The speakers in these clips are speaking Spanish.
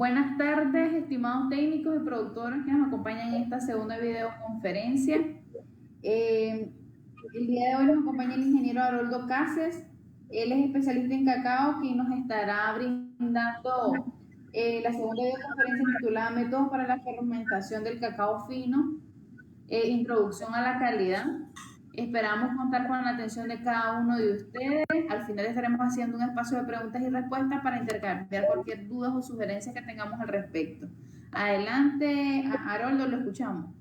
Buenas tardes, estimados técnicos y productores que nos acompañan en esta segunda videoconferencia. El día de hoy nos acompaña el ingeniero Haroldo Cases. Él es especialista en cacao, quien nos estará brindando la segunda videoconferencia titulada Métodos para la fermentación del cacao fino, introducción a la calidad. Esperamos contar con la atención de cada uno de ustedes. Al final estaremos haciendo un espacio de preguntas y respuestas para intercambiar cualquier duda o sugerencia que tengamos al respecto. Adelante, Haroldo, lo escuchamos.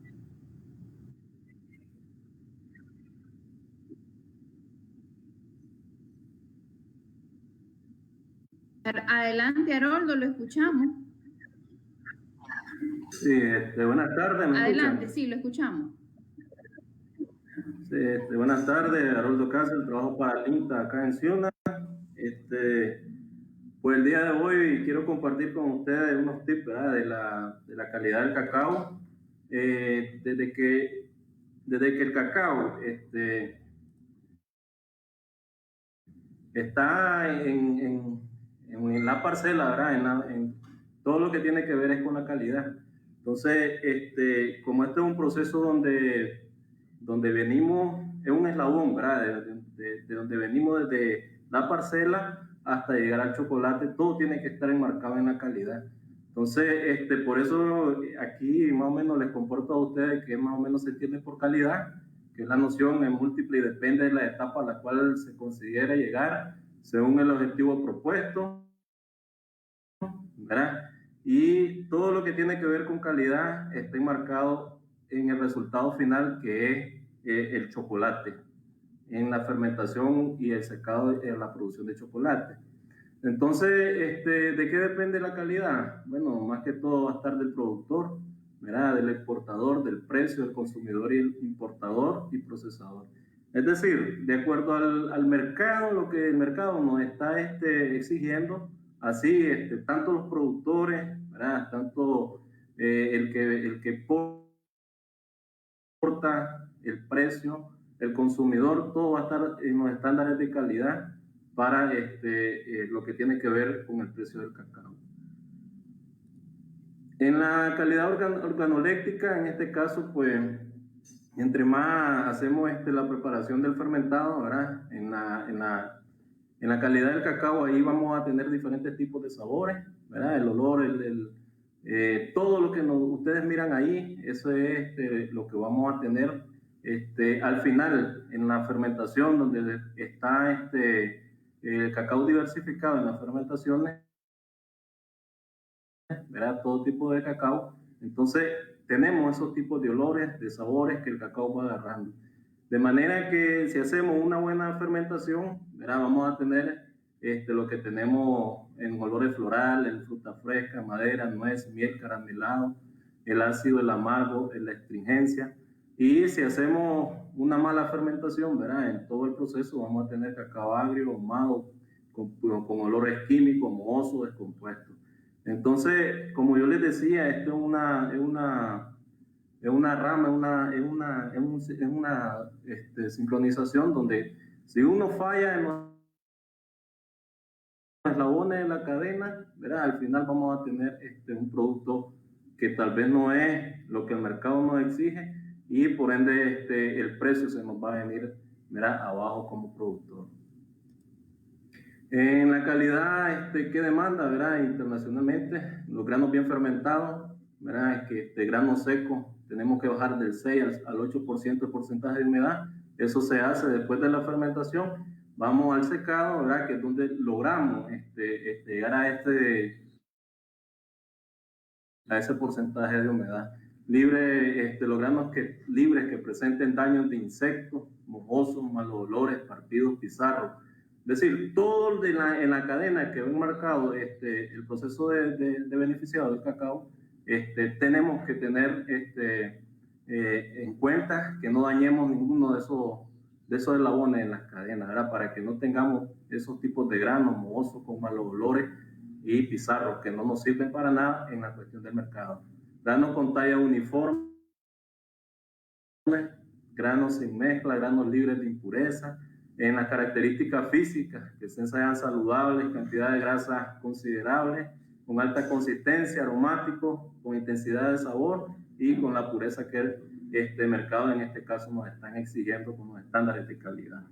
Adelante, Haroldo, lo escuchamos. Sí, buenas tardes, ¿me Adelante, escuchan? sí, lo escuchamos. Sí, buenas tardes, Haroldo Cáceres, trabajo para el INTA acá en Ciudad. Pues el día de hoy quiero compartir con ustedes unos tips, ¿verdad? de la calidad del cacao. Desde que el cacao está en la parcela, ¿verdad? En todo lo que tiene que ver es con la calidad. Entonces, como este es un proceso donde venimos, es un eslabón, ¿verdad? De donde venimos desde la parcela hasta llegar al chocolate, todo tiene que estar enmarcado en la calidad. Entonces, por eso aquí más o menos les comporto a ustedes que más o menos se entiende por calidad, que la noción es múltiple y depende de la etapa a la cual se considera llegar según el objetivo propuesto, ¿verdad? Y todo lo que tiene que ver con calidad está enmarcado en el resultado final, que es el chocolate, en la fermentación y el secado en la producción de chocolate. Entonces, ¿de qué depende la calidad? Bueno, más que todo va a estar del productor, ¿verdad? Del exportador, del precio del consumidor y el importador y procesador. Es decir, de acuerdo al mercado, lo que el mercado nos está exigiendo, así tanto los productores, ¿verdad? Tanto el que porta el precio, el consumidor, todo va a estar en los estándares de calidad para lo que tiene que ver con el precio del cacao. En la calidad organoléctrica, en este caso, pues, entre más hacemos la preparación del fermentado, ¿verdad? En la calidad del cacao, ahí vamos a tener diferentes tipos de sabores, ¿verdad? El olor, todo lo que ustedes miran ahí, eso es lo que vamos a tener al final, en la fermentación, donde está el cacao diversificado en las fermentaciones, ¿verdad? Todo tipo de cacao. Entonces, tenemos esos tipos de olores, de sabores que el cacao va agarrando. De manera que si hacemos una buena fermentación, ¿verdad? Vamos a tener lo que tenemos en olores florales, en fruta fresca, madera, nuez, miel, caramelado, el ácido, el amargo, la astringencia. Y si hacemos una mala fermentación, ¿verdad? En todo el proceso vamos a tener cacao agrio, ahumado, con olores químicos, mohosos, descompuestos. Entonces, como yo les decía, esto es una rama, es una sincronización donde si uno falla en los eslabones de la cadena, ¿verdad? Al final vamos a tener un producto que tal vez no es lo que el mercado nos exige y por ende el precio se nos va a venir, ¿verdad? Abajo como productor. En la calidad que demanda, ¿verdad? Internacionalmente, los granos bien fermentados, ¿verdad? Es que granos secos tenemos que bajar del 6 al 8% de porcentaje de humedad. Eso se hace después de la fermentación. Vamos al secado, ¿verdad? Que es donde logramos llegar a ese porcentaje de humedad. Los granos libres que presenten daños de insectos, mojosos, malos olores, partidos, pizarros. Es decir, todo en la cadena que va enmarcado el proceso de beneficiado del cacao, tenemos que tener en cuenta que no dañemos ninguno de esos eslabones en las cadenas, ¿verdad? Para que no tengamos esos tipos de granos mohosos con malos olores y pizarros que no nos sirven para nada en la cuestión del mercado. Granos con talla uniforme, granos sin mezcla, granos libres de impureza, en las características físicas, que sean saludables, cantidad de grasas considerables, con alta consistencia, aromático, con intensidad de sabor y con la pureza que el mercado en este caso nos están exigiendo con los estándares de calidad.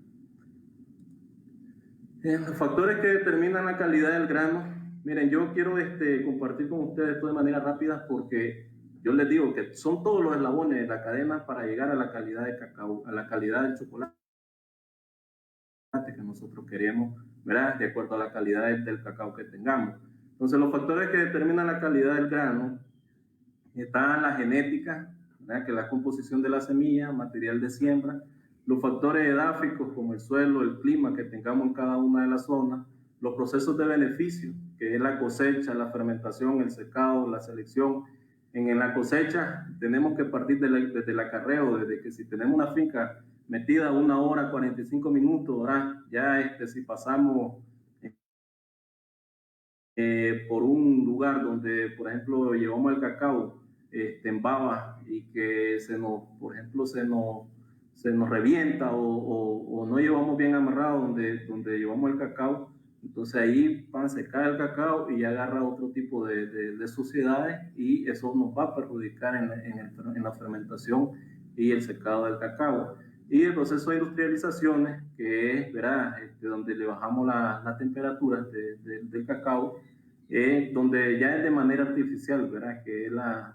Los factores que determinan la calidad del grano. Miren, yo quiero compartir con ustedes esto de manera rápida porque yo les digo que son todos los eslabones de la cadena para llegar a la calidad de cacao, a la calidad del chocolate que nosotros queremos, ¿verdad? De acuerdo a la calidad del cacao que tengamos. Entonces, los factores que determinan la calidad del grano están la genética, ¿verdad? Que es la composición de la semilla, material de siembra, los factores edáficos como el suelo, el clima que tengamos en cada una de las zonas, los procesos de beneficio, que es la cosecha, la fermentación, el secado, la selección. En la cosecha tenemos que partir desde el acarreo, desde que si tenemos una finca metida 1 hora, 45 minutos, ¿verdad? Ya si pasamos por un lugar donde, por ejemplo, llevamos el cacao en baba y que por ejemplo, se nos revienta o no llevamos bien amarrado donde llevamos el cacao, entonces ahí se cae el cacao y agarra otro tipo de suciedades y eso nos va a perjudicar en la fermentación y el secado del cacao. Y el proceso de industrializaciones, que es, ¿verdad? Donde le bajamos la temperatura del cacao, donde ya es de manera artificial, ¿verdad? Que es la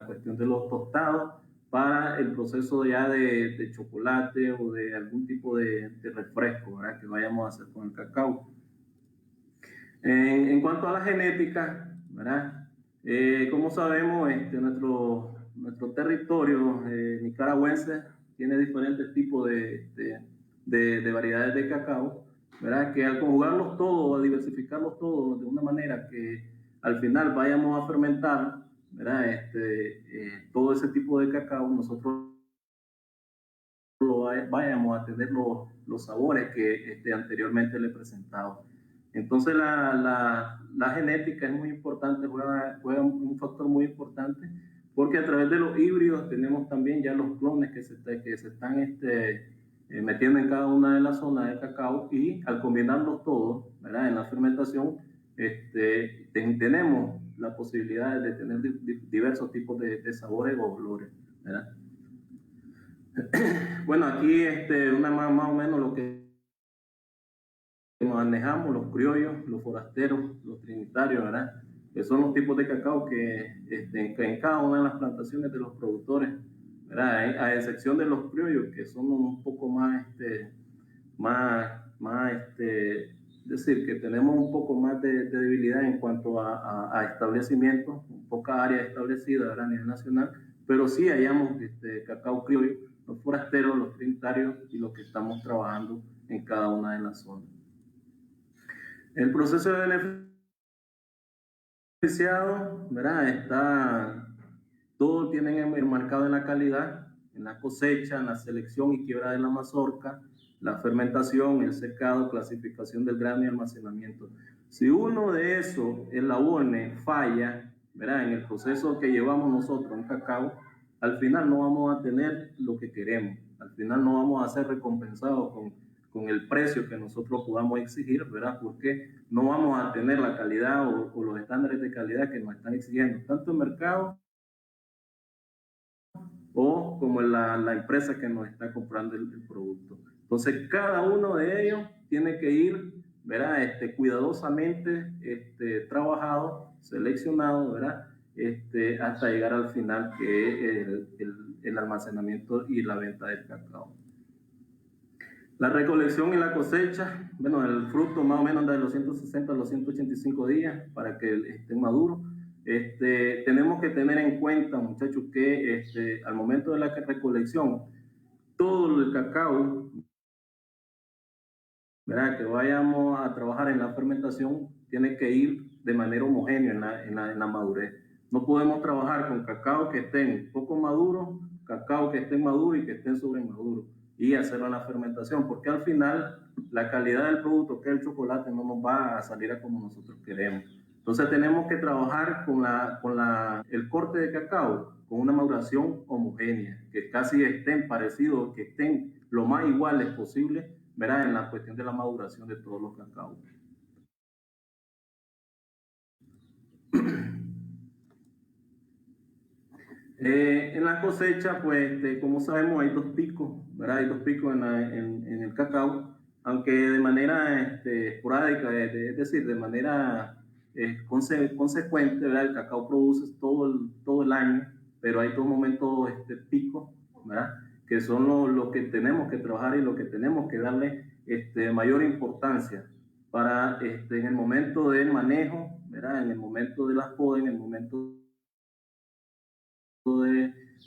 cuestión de los tostados para el proceso ya de chocolate o de algún tipo de refresco, ¿verdad? Que vayamos a hacer con el cacao. En cuanto a la genética, ¿verdad? Como sabemos, nuestro territorio nicaragüense tiene diferentes tipos de variedades de cacao, ¿verdad? Que al conjugarlos todos, a diversificarlos todos de una manera que al final vayamos a fermentar, ¿verdad? Todo ese tipo de cacao, nosotros vayamos a tener los sabores que anteriormente le he presentado. Entonces la genética es muy importante, juega un factor muy importante, porque a través de los híbridos tenemos también ya los clones que se están metiendo en cada una de las zonas de cacao y al combinarlos todos, ¿verdad? En la fermentación tenemos la posibilidad de tener diversos tipos de sabores o olores, ¿verdad? Bueno, aquí más o menos lo que manejamos, los criollos, los forasteros, los trinitarios, ¿verdad? Que son los tipos de cacao que en cada una de las plantaciones de los productores, ¿verdad? A excepción de los criollos, que son un poco más, decir, que tenemos un poco más de debilidad en cuanto a establecimientos, poca área establecida, ¿verdad? A nivel nacional, pero sí hallamos cacao criollo, los forasteros, los trinitarios y los que estamos trabajando en cada una de las zonas. El proceso de beneficiado, ¿verdad? Todo tienen enmarcado en la calidad, en la cosecha, en la selección y quiebra de la mazorca, la fermentación, el secado, clasificación del grano y almacenamiento. Si uno de esos eslabones falla, ¿verdad? En el proceso que llevamos nosotros en cacao, al final no vamos a tener lo que queremos, al final no vamos a ser recompensados con el precio que nosotros podamos exigir, ¿verdad? Porque no vamos a tener la calidad o los estándares de calidad que nos están exigiendo, tanto el mercado o como la empresa que nos está comprando el producto. Entonces, cada uno de ellos tiene que ir, ¿verdad? Cuidadosamente trabajado, seleccionado, ¿verdad? Hasta llegar al final, que es el almacenamiento y la venta del cacao. La recolección y la cosecha, bueno, el fruto más o menos anda de los 160 a los 185 días para que esté maduro. Tenemos que tener en cuenta, muchachos, que al momento de la recolección, todo el cacao, ¿verdad? Que vayamos a trabajar en la fermentación, tiene que ir de manera homogénea en la madurez. No podemos trabajar con cacao que estén poco maduros, cacao que estén maduros y que estén sobremaduros y hacerlo en la fermentación, porque al final la calidad del producto, que es el chocolate, no nos va a salir a como nosotros queremos. Entonces tenemos que trabajar con el corte de cacao con una maduración homogénea, que casi estén parecidos, que estén lo más iguales posible, ¿verdad? En la cuestión de la maduración de todos los cacaos. En la cosecha, pues, como sabemos, hay dos picos, ¿verdad? Hay dos picos en el cacao, aunque de manera esporádica, es decir, de manera consecuente, ¿verdad? El cacao produce todo el año, pero hay dos momentos picos, ¿verdad? Que son lo que tenemos que trabajar y lo que tenemos que darle mayor importancia para en el momento del manejo, ¿verdad? En el momento de las podas, en el momento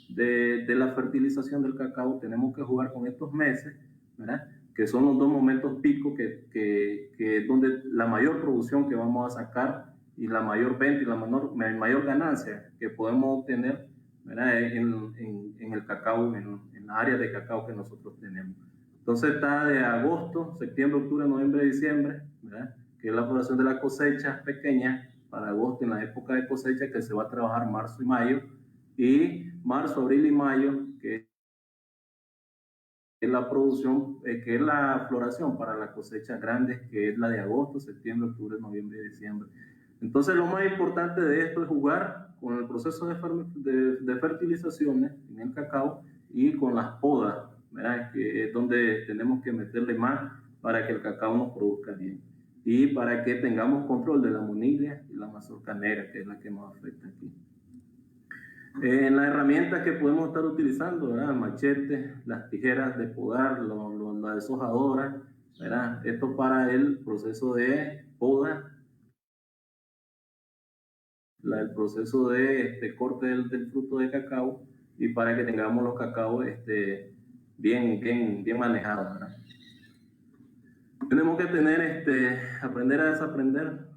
de la fertilización del cacao, tenemos que jugar con estos meses, ¿verdad? Que son los dos momentos picos que es donde la mayor producción que vamos a sacar y la mayor venta y la mayor ganancia que podemos obtener, ¿verdad? En el cacao, en la área de cacao que nosotros tenemos. Entonces está de agosto, septiembre, octubre, noviembre, diciembre, ¿verdad? Que es la floración de la cosecha pequeña, para agosto en la época de cosecha, que se va a trabajar marzo y mayo, y marzo, abril y mayo, que es la producción, que es la floración para las cosechas grandes, que es la de agosto, septiembre, octubre, noviembre y diciembre. Entonces lo más importante de esto es jugar con el proceso de fertilizaciones en el cacao y con las podas, ¿verdad? Que es donde tenemos que meterle más para que el cacao nos produzca bien y para que tengamos control de la monilla y la mazorca negra, que es la que nos afecta aquí. Las herramientas que podemos estar utilizando, ¿verdad? El machete, las tijeras de podar, la deshojadora, ¿verdad? Esto para el proceso de poda, el proceso de corte del fruto de cacao y para que tengamos los cacaos bien manejados, ¿verdad? Tenemos que aprender a desaprender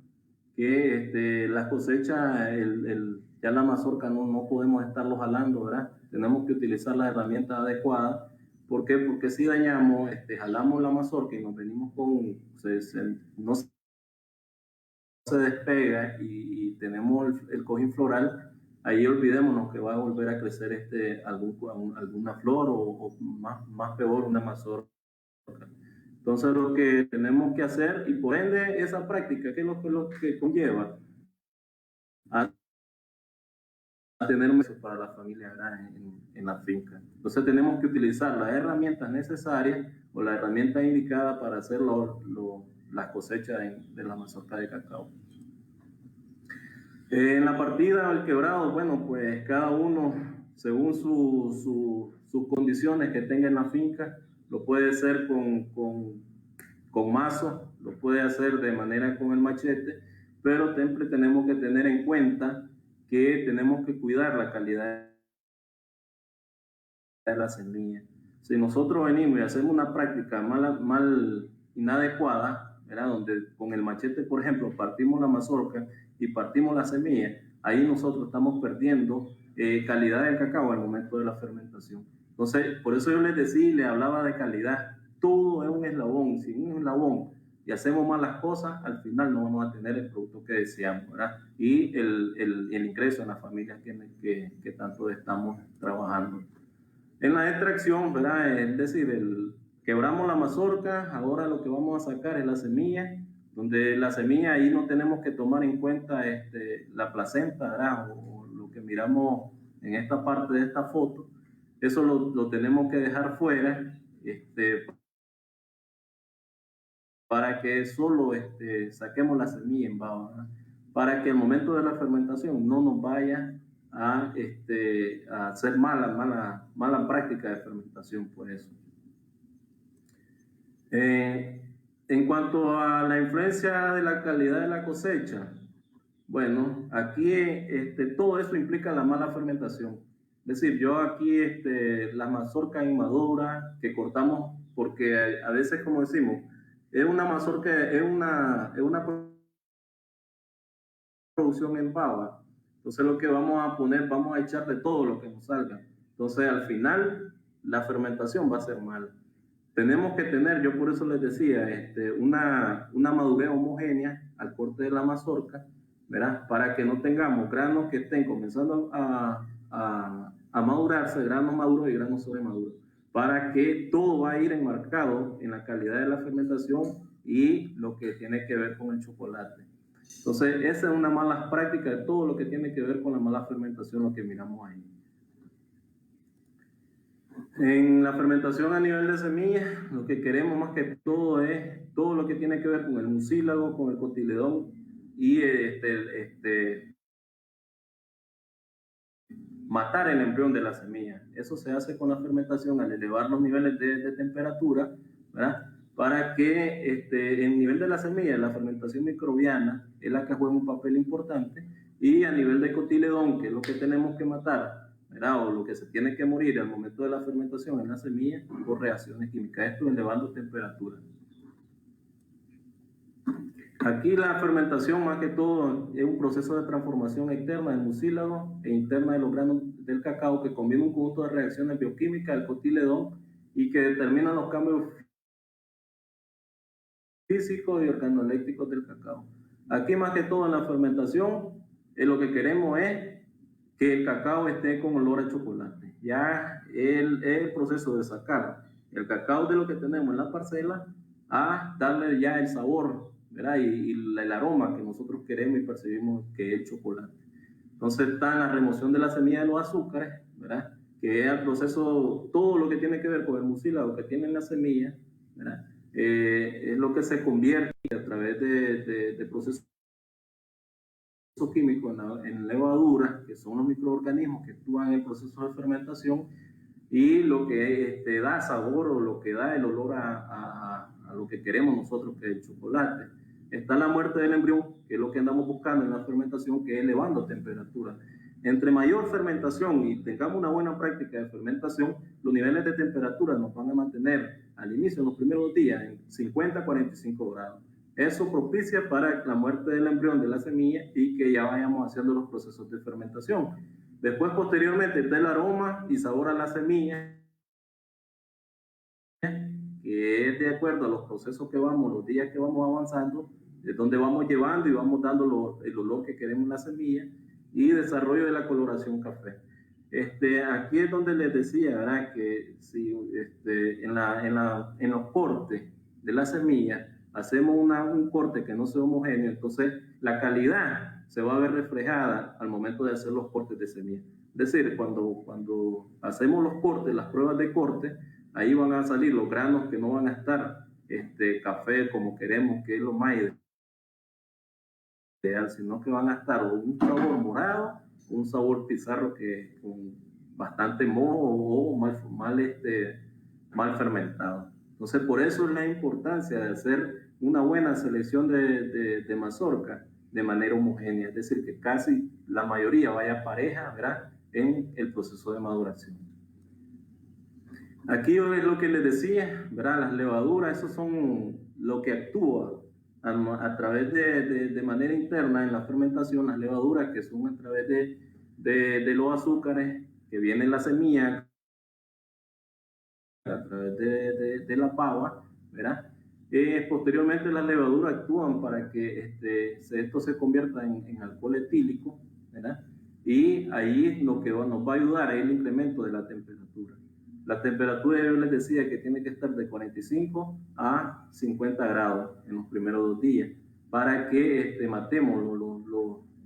que las cosechas, ya la mazorca no podemos estarlo jalando, ¿verdad? Tenemos que utilizar las herramientas adecuadas. ¿Por qué? Porque si dañamos, jalamos la mazorca y nos venimos no se despega y tenemos el cojín floral, ahí olvidémonos que va a volver a crecer alguna flor o más peor, una mazorca. Entonces lo que tenemos que hacer, y por ende esa práctica, que es lo que conlleva a tener un para la familia en la finca. Entonces tenemos que utilizar las herramientas necesarias o la herramienta indicada para hacer las cosechas de la mazorca de cacao. En la partida al quebrado, bueno, pues cada uno, según sus condiciones que tenga en la finca, lo puede hacer con mazo, lo puede hacer de manera con el machete, pero siempre tenemos que tener en cuenta que tenemos que cuidar la calidad de la semilla. Si nosotros venimos y hacemos una práctica mal inadecuada, ¿verdad? Donde con el machete, por ejemplo, partimos la mazorca y partimos la semilla, ahí nosotros estamos perdiendo calidad del cacao al momento de la fermentación. Entonces, por eso yo les decía y les hablaba de calidad. Todo es un eslabón. Si un eslabón y hacemos malas cosas, al final no vamos a tener el producto que deseamos, ¿verdad? Y el ingreso en la familia que tanto estamos trabajando. En la extracción, ¿verdad? Es decir, quebramos la mazorca, ahora lo que vamos a sacar es la semilla, donde la semilla ahí no tenemos que tomar en cuenta la placenta, ¿verdad? O lo que miramos en esta parte de esta foto, eso lo tenemos que dejar fuera, para que solo saquemos la semilla en baba, ¿verdad? Para que el momento de la fermentación no nos vaya a hacer mala práctica de fermentación por eso. En cuanto a la influencia de la calidad de la cosecha, bueno, aquí todo eso implica la mala fermentación. Es decir, yo aquí la mazorca inmadura que cortamos, porque a veces, como decimos, es una mazorca, es una producción en baba. Entonces lo que vamos a poner, vamos a echar de todo lo que nos salga. Entonces al final la fermentación va a ser mala. Tenemos que tener, yo por eso les decía, una madurez homogénea al corte de la mazorca, ¿verdad? Para que no tengamos granos que estén comenzando a madurarse, granos maduros y granos sobremaduros, para que todo va a ir enmarcado en la calidad de la fermentación y lo que tiene que ver con el chocolate. Entonces, esa es una mala práctica de todo lo que tiene que ver con la mala fermentación, lo que miramos ahí. En la fermentación a nivel de semillas, lo que queremos más que todo es todo lo que tiene que ver con el mucílago, con el cotiledón y matar el embrión de la semilla. Eso se hace con la fermentación al elevar los niveles de temperatura, ¿verdad? Para que en nivel de la semilla, la fermentación microbiana es la que juega un papel importante, y a nivel de cotiledón, que es lo que tenemos que matar, ¿verdad? O lo que se tiene que morir al momento de la fermentación en la semilla, por reacciones químicas, esto elevando temperatura. Aquí la fermentación, más que todo, es un proceso de transformación externa del mucílago e interna de los granos del cacao, que combina un conjunto de reacciones bioquímicas del cotiledón y que determinan los cambios físicos y organoléctricos del cacao. Aquí, más que todo, en la fermentación, lo que queremos es que el cacao esté con olor a chocolate. Ya el proceso de sacar el cacao de lo que tenemos en la parcela a darle ya el sabor, ¿verdad? Y el aroma que nosotros queremos y percibimos que es el chocolate. Entonces está la remoción de la semilla de los azúcares, ¿verdad? Que es el proceso, todo lo que tiene que ver con el mucílago que tiene en la semilla, ¿verdad? Es lo que se convierte a través de procesos químicos en levadura, que son los microorganismos que actúan en el proceso de fermentación, y lo que da sabor o lo que da el olor a lo que queremos nosotros, que es el chocolate. Está la muerte del embrión, que es lo que andamos buscando en la fermentación, que es elevando temperatura. Entre mayor fermentación y tengamos una buena práctica de fermentación, los niveles de temperatura nos van a mantener al inicio, en los primeros días, en 50 a 45 grados. Eso propicia para la muerte del embrión de la semilla y que ya vayamos haciendo los procesos de fermentación. Después, posteriormente, está el aroma y sabor a la semilla, que es de acuerdo a los procesos que vamos, los días que vamos avanzando, es donde vamos llevando y vamos dando el olor que queremos en la semilla, y desarrollo de la coloración café. Aquí es donde les decía, ¿verdad? Que si en los cortes de la semilla hacemos un corte que no sea homogéneo, entonces la calidad se va a ver reflejada al momento de hacer los cortes de semilla. Es decir, cuando hacemos los cortes, las pruebas de corte, ahí van a salir los granos que no van a estar café como queremos, que es lo más ideal, sino que van a estar un sabor morado, un sabor pizarro que con bastante moho o mal fermentado. Entonces, por eso es la importancia de hacer una buena selección de mazorca de manera homogénea, es decir, que casi la mayoría vaya pareja, ¿verdad?, en el proceso de maduración. Aquí es lo que les decía, ¿verdad? Las levaduras, eso son lo que actúa a través de manera interna en la fermentación, las levaduras que son a través de los azúcares que vienen en la semilla, a través de la pava, ¿verdad? Posteriormente las levaduras actúan para que esto se convierta en alcohol etílico, ¿verdad? Y ahí lo que nos va a ayudar es el incremento de la temperatura. La temperatura, yo les decía que tiene que estar de 45 a 50 grados en los primeros 2 días para que matemos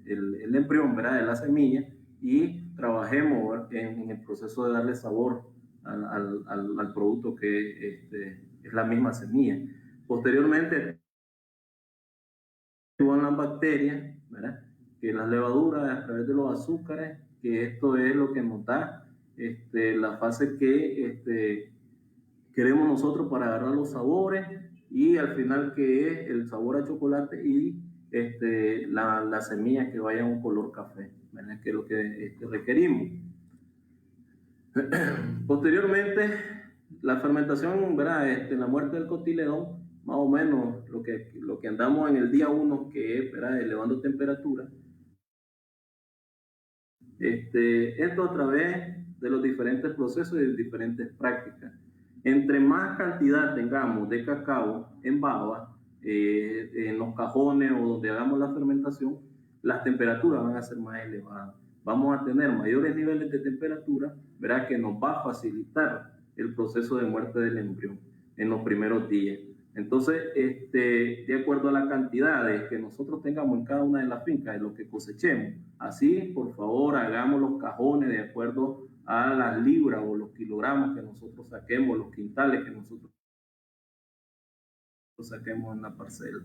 el embrión, ¿verdad?, de la semilla, y trabajemos en el proceso de darle sabor al producto que es la misma semilla. Posteriormente, actúan las bacterias, ¿verdad?, que las levaduras a través de los azúcares, que esto es lo que nos da la fase que queremos nosotros para agarrar los sabores, y al final que es el sabor a chocolate y la semilla que vaya a un color café, ¿verdad?, que es lo que requerimos. Posteriormente, la fermentación, ¿verdad?, la muerte del cotiledón, más o menos lo que andamos en el día 1, que es, ¿verdad?, elevando temperatura. Esto a través de los diferentes procesos y de diferentes prácticas. Entre más cantidad tengamos de cacao en baba, en los cajones o donde hagamos la fermentación, las temperaturas van a ser más elevadas. Vamos a tener mayores niveles de temperatura, ¿verdad?, que nos va a facilitar el proceso de muerte del embrión en los primeros días. Entonces, de acuerdo a la cantidad que nosotros tengamos en cada una de las fincas, de lo que cosechemos, así, por favor, hagamos los cajones de acuerdo a las libras o los kilogramos que nosotros saquemos, los quintales que nosotros saquemos en la parcela.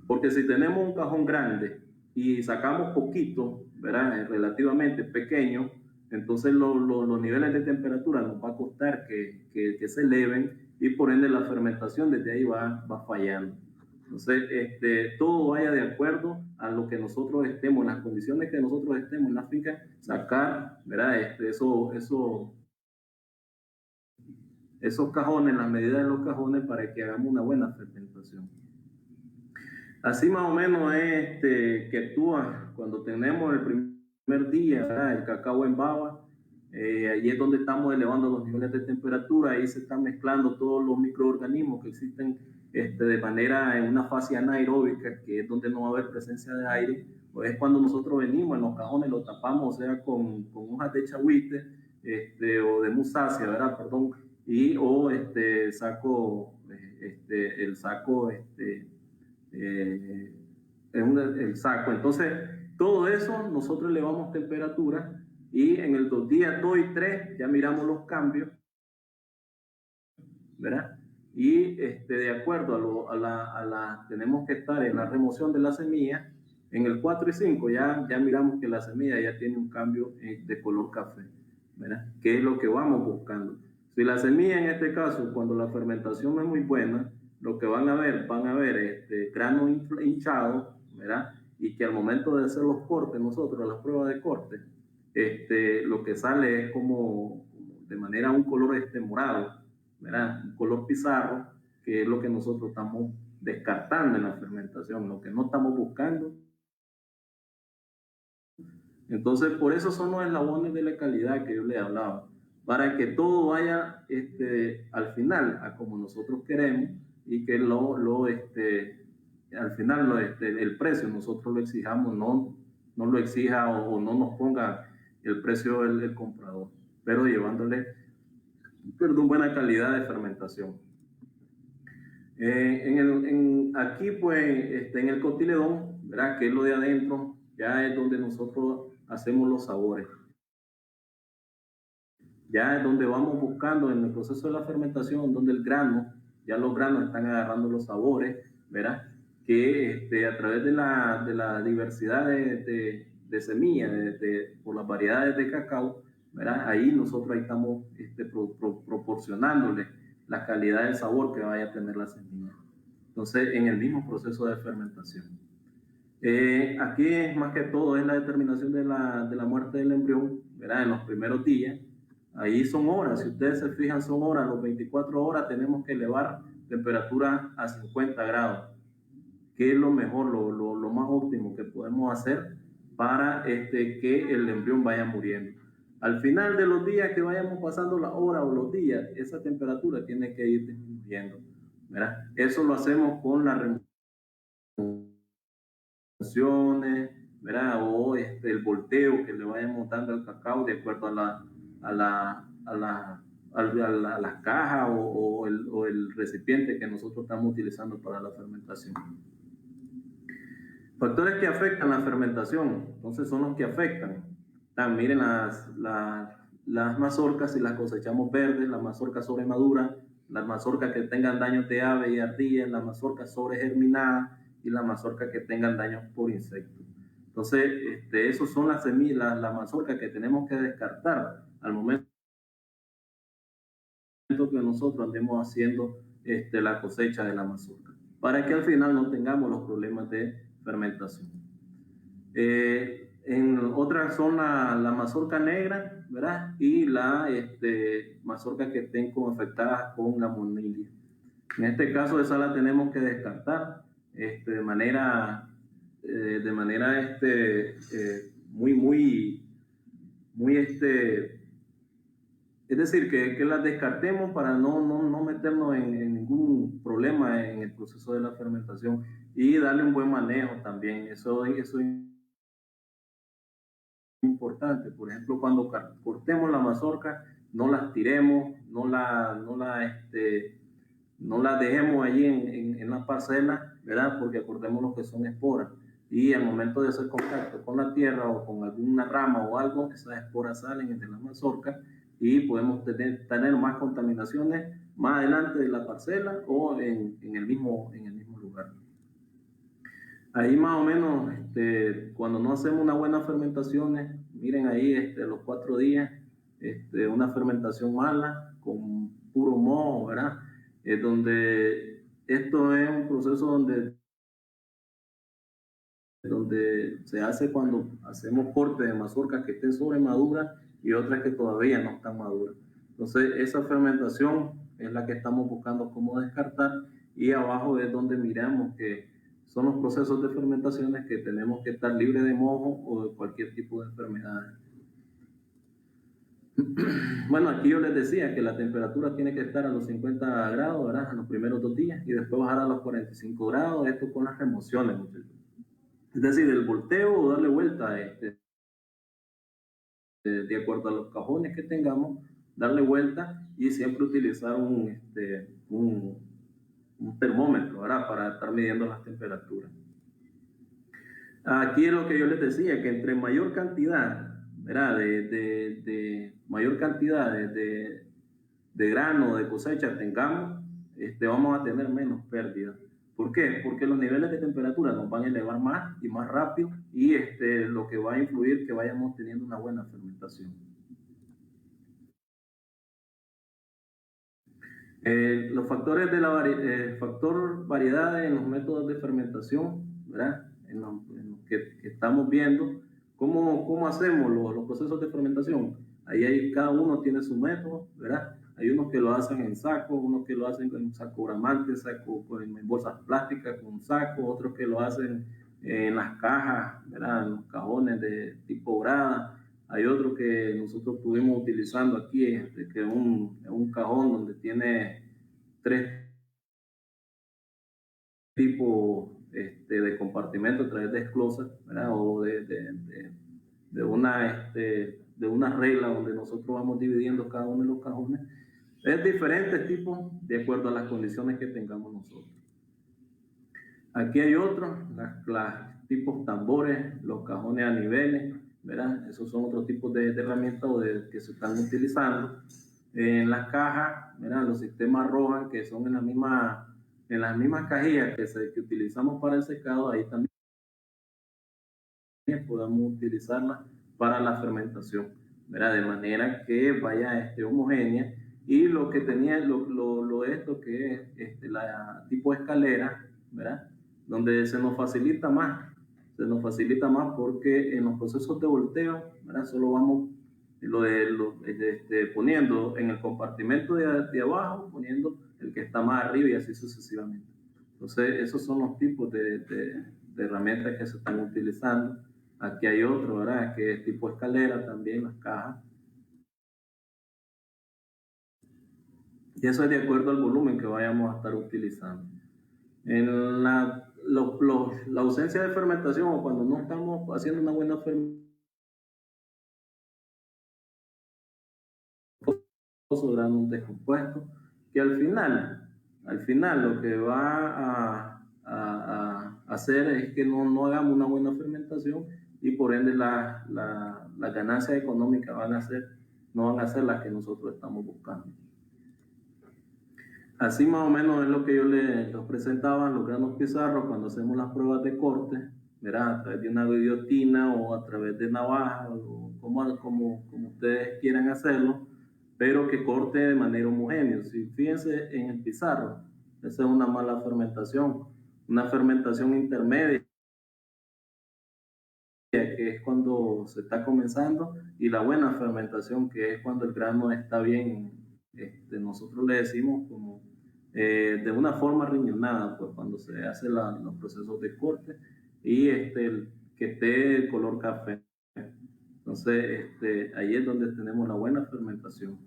Porque si tenemos un cajón grande y sacamos poquito, ¿verdad? Relativamente pequeño, entonces los niveles de temperatura nos va a costar que se eleven y por ende la fermentación desde ahí va fallando. Entonces, todo vaya de acuerdo a lo que nosotros estemos, en las condiciones que nosotros estemos en la finca, sacar, ¿verdad? Esos cajones, las medidas de los cajones para que hagamos una buena fermentación. Así más o menos es que actúa cuando tenemos el primer día, ¿verdad? El cacao en baba. Allí es donde estamos elevando los niveles de temperatura, ahí se están mezclando todos los microorganismos que existen de manera en una fase anaeróbica, que es donde no va a haber presencia de aire. Pues es cuando nosotros venimos en los cajones, los tapamos, o sea, con hojas de chahuite o de musácea, ¿verdad? Perdón, o saco, el saco, el saco. Entonces, todo eso nosotros elevamos temperatura y en el días 2 y 3 ya miramos los cambios, ¿verdad? Y de acuerdo tenemos que estar en la remoción de la semilla. En el 4 y 5 ya miramos que la semilla ya tiene un cambio de color café, ¿verdad? Que es lo que vamos buscando. Si la semilla en este caso, cuando la fermentación no es muy buena, lo que van a ver grano hinchado, ¿verdad? Y que al momento de hacer los cortes, nosotros, las pruebas de corte, lo que sale es como de manera un color morado, ¿verdad? Un color pizarro, que es lo que nosotros estamos descartando en la fermentación, lo que no estamos buscando. Entonces, por eso son los eslabones de la calidad que yo le hablaba, para que todo vaya al final a como nosotros queremos y que al final el precio nosotros lo exijamos, no lo exija o no nos ponga el precio el comprador, pero llevándole buena calidad de fermentación. Aquí, pues, en el cotiledón, ¿verdad? Que es lo de adentro, ya es donde nosotros hacemos los sabores. Ya es donde vamos buscando en el proceso de la fermentación, donde ya los granos están agarrando los sabores, ¿verdad? Que a través de la diversidad de semillas, por las variedades de cacao, ¿verdad? Ahí nosotros estamos proporcionándole la calidad del sabor que vaya a tener la semilla. Entonces, en el mismo proceso de fermentación. Aquí es más que todo es la determinación de la muerte del embrión, ¿verdad? En los primeros días. Ahí son horas, si ustedes se fijan, son horas, los 24 horas tenemos que elevar temperatura a 50 grados, que es lo mejor, lo más óptimo que podemos hacer para que el embrión vaya muriendo. Al final de los días que vayamos pasando las horas o los días, esa temperatura tiene que ir disminuyendo, ¿verdad? Eso lo hacemos con la remociones, ¿verdad? O el volteo que le vayamos dando al cacao de acuerdo a las cajas o el recipiente que nosotros estamos utilizando para la fermentación. Factores que afectan la fermentación, entonces son los que afectan. Miren las mazorcas, si las cosechamos verdes, las mazorcas sobremaduras, las mazorcas que tengan daños de ave y ardillas, las mazorcas sobregerminadas y las mazorcas que tengan daños por insectos. Entonces, esos son las semillas, las mazorcas que tenemos que descartar al momento que nosotros andemos haciendo la cosecha de la mazorca, para que al final no tengamos los problemas de fermentación. En otras son la mazorca negra, ¿verdad? Y la mazorca que estén afectadas con la monilias. En este caso, esa la tenemos que descartar de manera muy es decir, que las descartemos para no meternos en ningún problema en el proceso de la fermentación y darle un buen manejo también. Eso es importante. Por ejemplo, cuando cortemos la mazorca, no las tiremos, no las dejemos allí en la parcela, ¿verdad? Porque acordémonos que son esporas. Y al momento de hacer contacto con la tierra o con alguna rama o algo, esas esporas salen entre las mazorcas y podemos tener más contaminaciones más adelante de la parcela o en el mismo lugar. Ahí más o menos, cuando no hacemos una buena fermentación, miren ahí los 4 días, una fermentación mala con puro moho, ¿verdad? Donde esto es un proceso donde se hace cuando hacemos corte de mazorcas que estén sobre maduras y otras que todavía no están maduras. Entonces, esa fermentación es la que estamos buscando cómo descartar, y abajo es donde miramos que son los procesos de fermentaciones que tenemos que estar libres de moho o de cualquier tipo de enfermedades. Bueno, aquí yo les decía que la temperatura tiene que estar a los 50 grados, ¿verdad? En los primeros 2 días, y después bajar a los 45 grados, esto con las remociones, muchachos. Es decir, el volteo o darle vuelta de acuerdo a los cajones que tengamos, darle vuelta y siempre utilizar un termómetro, ¿verdad? Para estar midiendo las temperaturas. Aquí es lo que yo les decía, que entre mayor cantidad, ¿verdad? Mayor cantidad de grano, de cosecha tengamos, vamos a tener menos pérdidas. ¿Por qué? Porque los niveles de temperatura nos van a elevar más y más rápido, y lo que va a influir que vayamos teniendo una buena fermentación. Los factores de factor variedad en los métodos de fermentación, ¿verdad? En lo que estamos viendo, ¿cómo hacemos los procesos de fermentación? Ahí cada uno tiene su método, ¿verdad? Hay unos que lo hacen en saco, unos que lo hacen en saco bramante, en bolsas plásticas con un saco, otros que lo hacen en las cajas, ¿verdad? En los cajones de tipo grada. Hay otro que nosotros estuvimos utilizando aquí, que es un cajón donde tiene 3 tipos de compartimentos a través de esclosas, ¿verdad? O de una regla donde nosotros vamos dividiendo cada uno de los cajones. Es diferentes tipos de acuerdo a las condiciones que tengamos nosotros. Aquí hay otros, los tipos tambores, los cajones a niveles, ¿verdad? Esos son otros tipos de herramientas que se están utilizando. En las cajas, ¿verdad? Los sistemas Rohan, que son en las mismas cajillas que utilizamos para el secado, ahí también podamos utilizarlas para la fermentación, ¿verdad? De manera que vaya homogénea. Y lo que tenía, esto que es la tipo escalera, ¿verdad? Donde se nos facilita más porque en los procesos de volteo, ¿verdad? Solo vamos poniendo en el compartimento de abajo, poniendo el que está más arriba y así sucesivamente. Entonces, esos son los tipos de herramientas que se están utilizando. Aquí hay otro, ¿verdad? Que es tipo escalera también, las cajas. Y eso es de acuerdo al volumen que vayamos a estar utilizando. En la ausencia de fermentación, o cuando no estamos haciendo una buena fermentación, un descompuesto, que al final lo que va a hacer es que no hagamos una buena fermentación, y por ende las ganancias económicas no van a ser las que nosotros estamos buscando. Así más o menos es lo que yo les presentaba, los granos pizarros cuando hacemos las pruebas de corte, ¿verdad? A través de una guillotina o a través de navaja, o como ustedes quieran hacerlo, pero que corte de manera homogénea. Si fíjense en el pizarro, esa es una mala fermentación, una fermentación intermedia, que es cuando se está comenzando, y la buena fermentación, que es cuando el grano está bien, nosotros le decimos como de una forma riñonada, pues cuando se hace los procesos de corte, y que esté el color café. Entonces, ahí es donde tenemos la buena fermentación.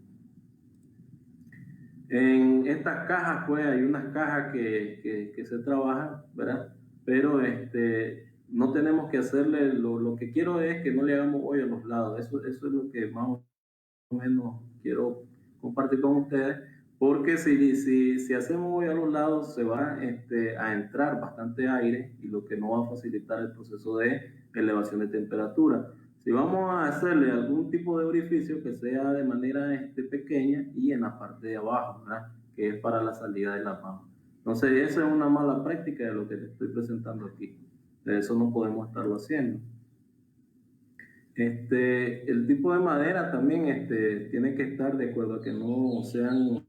En estas cajas, pues, hay unas cajas que se trabajan, ¿verdad? Pero no tenemos que hacerle, lo que quiero es que no le hagamos hoyo a los lados. Eso es lo que más o menos quiero compartir con ustedes, porque si hacemos a los lados se va a entrar bastante aire y lo que no va a facilitar el proceso de elevación de temperatura. Si vamos a hacerle algún tipo de orificio que sea de manera pequeña y en la parte de abajo, ¿verdad? Que es para la salida de la pava. Entonces esa es una mala práctica de lo que te estoy presentando aquí. De eso no podemos estarlo haciendo. El tipo de madera también tiene que estar de acuerdo a que no sean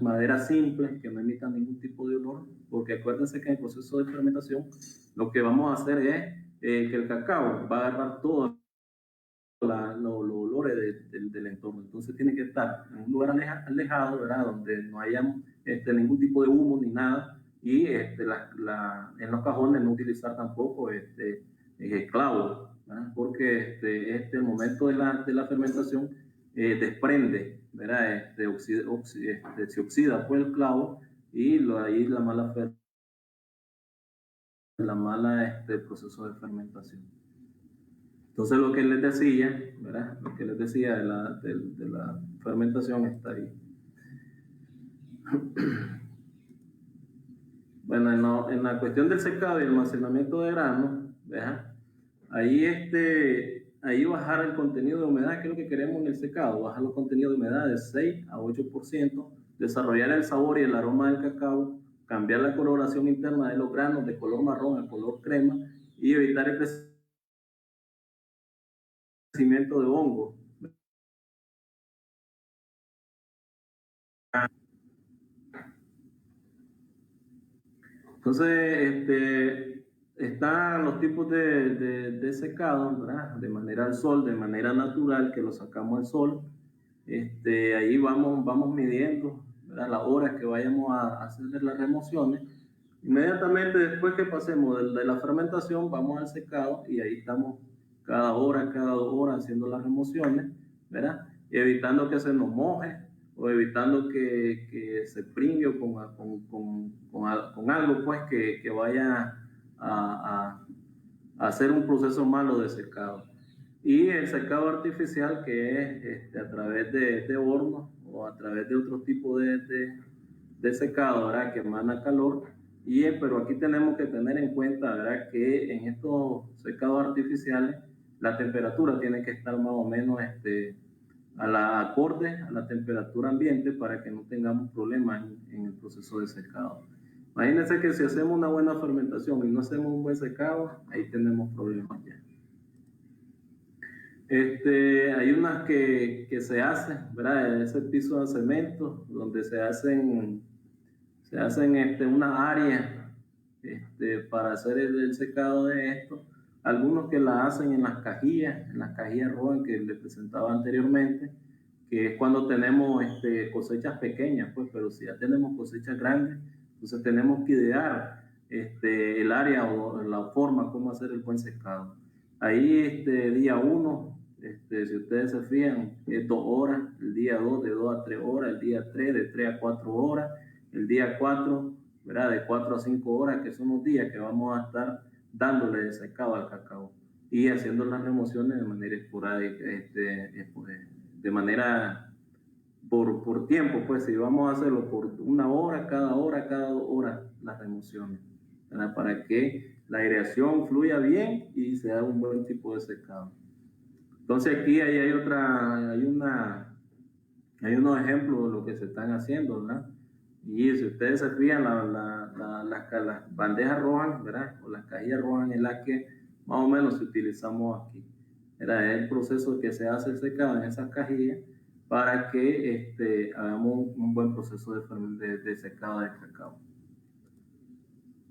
maderas simples, que no emitan ningún tipo de olor, porque acuérdense que en el proceso de fermentación lo que vamos a hacer es que el cacao va a agarrar todos los olores del entorno. Entonces tiene que estar en un lugar alejado, ¿verdad? Donde no haya ningún tipo de humo ni nada, y en los cajones no utilizar tampoco clavos, ¿verdad? Porque el momento de la fermentación desprende, ¿verdad? Se oxida pues el clavo y ahí la mala proceso de fermentación. Entonces lo que les decía, ¿verdad? Lo que les decía de la fermentación está ahí. Bueno, en la cuestión del secado y almacenamiento de granos, ¿verdad? Ahí bajar el contenido de humedad, que es lo que queremos en el secado, bajar los contenidos de humedad de 6 a 8%, desarrollar el sabor y el aroma del cacao, cambiar la coloración interna de los granos de color marrón a color crema y evitar el crecimiento de hongo. Entonces, están los tipos de secado, ¿verdad? De manera al sol, de manera natural, que lo sacamos al sol. Ahí vamos midiendo, ¿verdad? Las horas que vayamos a hacer las remociones. Inmediatamente después que pasemos de la fermentación, vamos al secado y ahí estamos cada hora, cada 2 horas haciendo las remociones, ¿verdad? Evitando que se nos moje o evitando que se pringue con algo pues que vaya a hacer un proceso malo de secado. Y el secado artificial, que es a través de hornos o a través de otro tipo de secado, ¿verdad? Que emana calor. Pero aquí tenemos que tener en cuenta, ¿verdad? Que en estos secados artificiales la temperatura tiene que estar más o menos acorde a la temperatura ambiente para que no tengamos problemas en el proceso de secado. Imagínense que si hacemos una buena fermentación y no hacemos un buen secado, ahí tenemos problemas ya. Hay unas que se hacen, ¿verdad? Ese piso de cemento, donde se hacen unas áreas para hacer el secado de esto. Algunos que la hacen en las cajillas rojas que les presentaba anteriormente, que es cuando tenemos cosechas pequeñas, pues, pero si ya tenemos cosechas grandes, entonces tenemos que idear el área o la forma como hacer el buen secado. Ahí día 1, si ustedes se fijan, es 2 horas, el día 2 de 2 a 3 horas, el día 3 de 3 a 4 horas, el día 4, ¿verdad? De 4 a 5 horas, que son los días que vamos a estar dándole de secado al cacao y haciendo las remociones de manera esporádica, de manera por tiempo, pues si vamos a hacerlo por 1 hora, cada 2 horas, las remociones, ¿verdad? Para que la aireación fluya bien y se haga un buen tipo de secado. Entonces aquí hay unos ejemplos de lo que se están haciendo, ¿verdad? Y si ustedes se fijan, las bandejas rojas, ¿verdad? O las cajillas rojas en las que más o menos utilizamos aquí. Era el proceso que se hace el secado en esas cajillas para que hagamos un buen proceso de secado de cacao.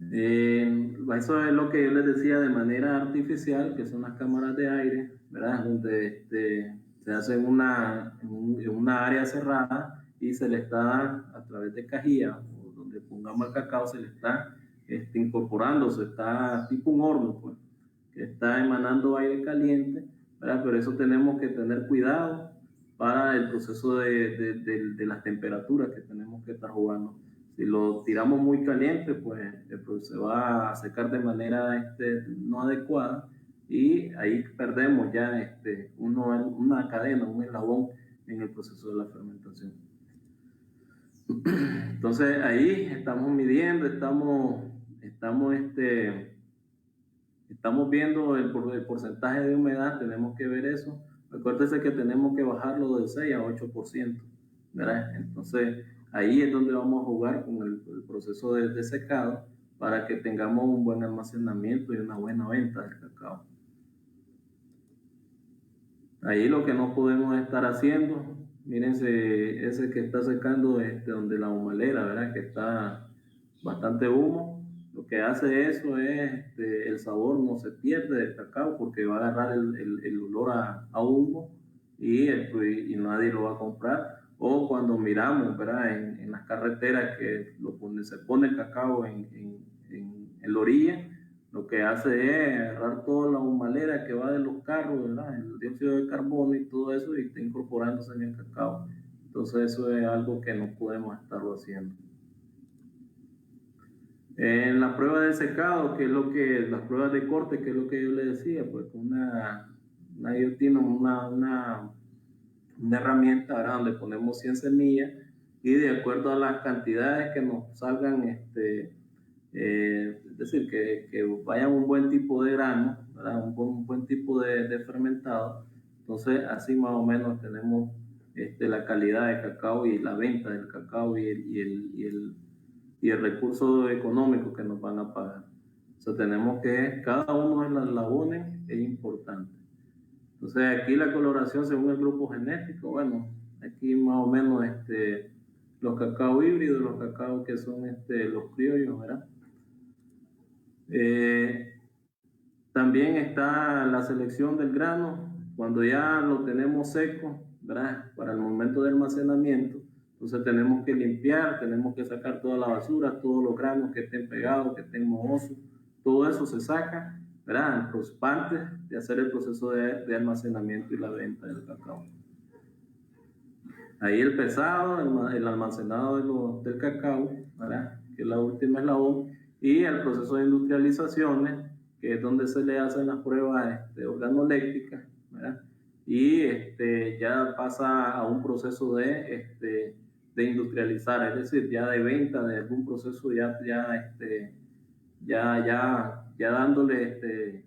Eso es lo que yo les decía de manera artificial, que son las cámaras de aire, ¿verdad? Donde se hace en una área cerrada y se le está, a través de cajilla, o donde pongamos el cacao, se le está incorporando, se está tipo un horno, pues, que está emanando aire caliente, ¿verdad? Pero eso tenemos que tener cuidado para el proceso de las temperaturas que tenemos que estar jugando. Si lo tiramos muy caliente, pues se va a secar de manera no adecuada y ahí perdemos ya una cadena, un eslabón en el proceso de la fermentación. Entonces ahí estamos midiendo, estamos viendo el porcentaje de humedad, tenemos que ver eso. Acuérdense que tenemos que bajarlo del 6 a 8%, ¿verdad? Entonces ahí es donde vamos a jugar con el proceso de secado para que tengamos un buen almacenamiento y una buena venta del cacao. Ahí lo que no podemos estar haciendo, mírense ese que está secando donde la humalera, ¿verdad? Que está bastante humo. Lo que hace eso es el sabor no se pierde del cacao porque va a agarrar el olor a humo y nadie lo va a comprar. O cuando miramos, ¿verdad? En las carreteras que se pone el cacao en la orilla, lo que hace es agarrar toda la humalera que va de los carros, ¿verdad? El dióxido de carbono y todo eso, y está incorporándose en el cacao. Entonces eso es algo que no podemos estarlo haciendo. En la prueba de secado, que es las pruebas de corte, que es lo que yo le decía, pues una guillotina, una herramienta, ¿verdad? Donde ponemos 100 semillas y de acuerdo a las cantidades que nos salgan, es decir, que vaya un buen tipo de grano, ¿verdad? Un buen tipo de fermentado. Entonces, así más o menos tenemos la calidad de cacao y la venta del cacao y el recurso económico que nos van a pagar. O sea, tenemos que, cada uno de los eslabones es importante. Entonces, aquí la coloración según el grupo genético, bueno, aquí más o menos los cacao híbridos, los cacao que son los criollos, ¿verdad? También está la selección del grano, cuando ya lo tenemos seco, ¿verdad? Para el momento de almacenamiento, entonces tenemos que limpiar, tenemos que sacar toda la basura, todos los granos que estén pegados, que estén mohosos, todo eso se saca, ¿verdad? Antes de hacer el proceso de almacenamiento y la venta del cacao. Ahí el pesado, el almacenado del cacao, ¿verdad? Que es la última eslabón, y el proceso de industrializaciones, que es donde se le hacen las pruebas organolépticas, ¿verdad? Y ya pasa a un proceso de industrializar, es decir, ya de venta de algún proceso, ya dándole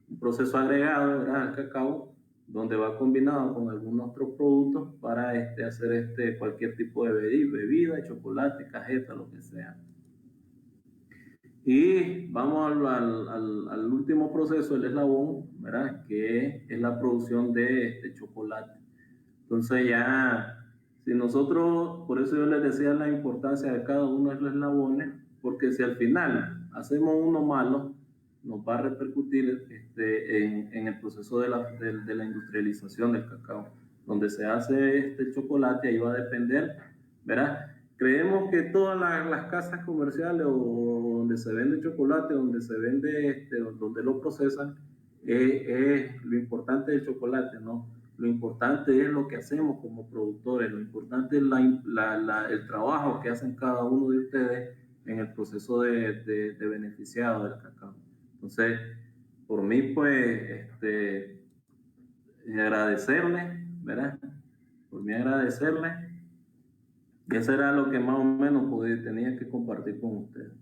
un proceso agregado, ¿verdad? Al cacao, donde va combinado con algunos otros productos para hacer cualquier tipo de bebida, chocolate, cajeta, lo que sea. Y vamos al último proceso, el eslabón, ¿verdad? Que es la producción de chocolate. Entonces ya, si nosotros, por eso yo les decía la importancia de cada uno de los eslabones, porque si al final hacemos uno malo, nos va a repercutir en el proceso de la industrialización del cacao. Donde se hace el chocolate, ahí va a depender, ¿verdad? Creemos que todas las casas comerciales o donde se vende chocolate, donde se vende, donde lo procesan, es lo importante del chocolate, ¿no? Lo importante es lo que hacemos como productores, lo importante es el trabajo que hacen cada uno de ustedes en el proceso de beneficiado del cacao. Entonces, por mí, pues, agradecerle, ¿verdad? Por mí agradecerle. Y eso era lo que más o menos tenía que compartir con ustedes.